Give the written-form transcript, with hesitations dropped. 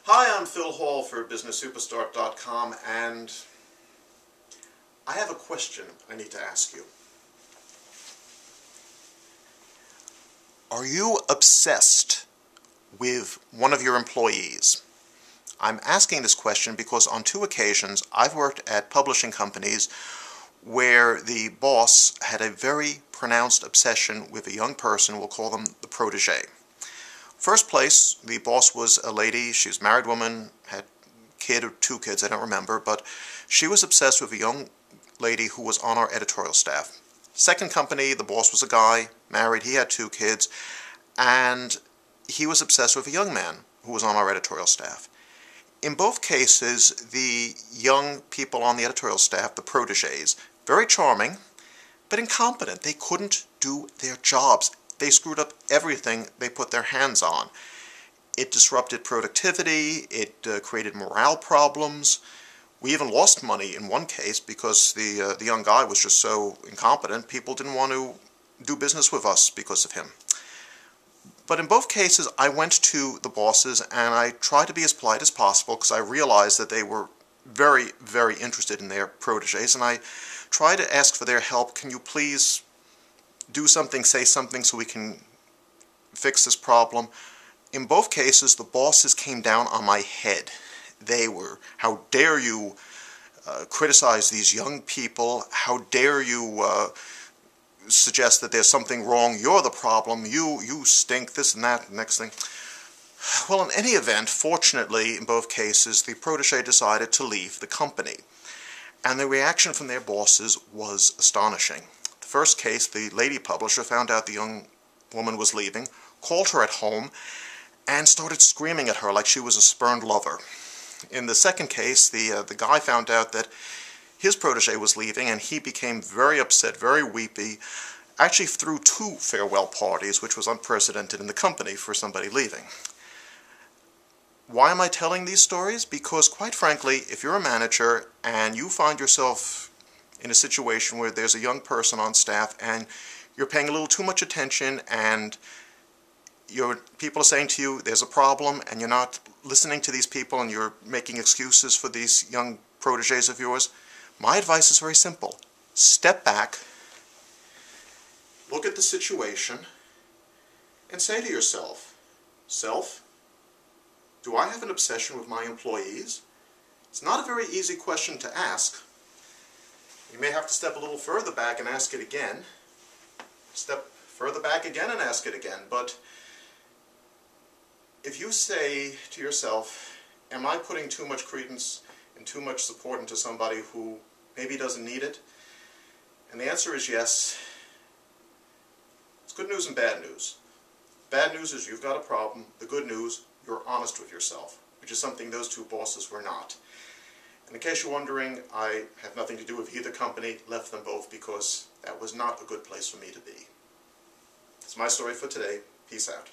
Hi, I'm Phil Hall for BusinessSuperstart.com, and I have a question I need to ask you. Are you obsessed with one of your employees? I'm asking this question because on 2 occasions I've worked at publishing companies where the boss had a very pronounced obsession with a young person. We'll call them the protege. First place, the boss was a lady. She was a married woman, had a kid or 2 kids, I don't remember, but she was obsessed with a young lady who was on our editorial staff. Second company, the boss was a guy, married, he had 2 kids, and he was obsessed with a young man who was on our editorial staff. In both cases, the young people on the editorial staff, the proteges, very charming, but incompetent. They couldn't do their jobs. They screwed up everything they put their hands on. It disrupted productivity, it created morale problems. We even lost money in one case because the young guy was just so incompetent, people didn't want to do business with us because of him. But in both cases, I went to the bosses and I tried to be as polite as possible because I realized that they were very, very interested in their proteges, and I tried to ask for their help. Can you please do something, say something so we can fix this problem? In both cases, the bosses came down on my head. They were, how dare you criticize these young people? How dare you suggest that there's something wrong? You're the problem. You stink, this and that, next thing. Well, in any event, fortunately, in both cases, the protege decided to leave the company. And the reaction from their bosses was astonishing. The first case, the lady publisher found out the young woman was leaving, called her at home, and started screaming at her like she was a spurned lover. In the second case, the guy found out that his protege was leaving, and he became very upset, very weepy, actually threw 2 farewell parties, which was unprecedented in the company for somebody leaving. Why am I telling these stories? Because, quite frankly, if you're a manager and you find yourself in a situation where there's a young person on staff and you're paying a little too much attention and people are saying to you there's a problem and you're not listening to these people and you're making excuses for these young proteges of yours, my advice is very simple. Step back, look at the situation, and say to yourself, Self, do I have an obsession with my employees? It's not a very easy question to ask. You may have to step a little further back and ask it again. Step further back again and ask it again. But if you say to yourself, am I putting too much credence and too much support into somebody who maybe doesn't need it? And the answer is yes. It's good news and bad news. Bad news is you've got a problem. The good news, you're honest with yourself, which is something those 2 bosses were not. And in case you're wondering, I have nothing to do with either company, left them both because that was not a good place for me to be. That's my story for today. Peace out.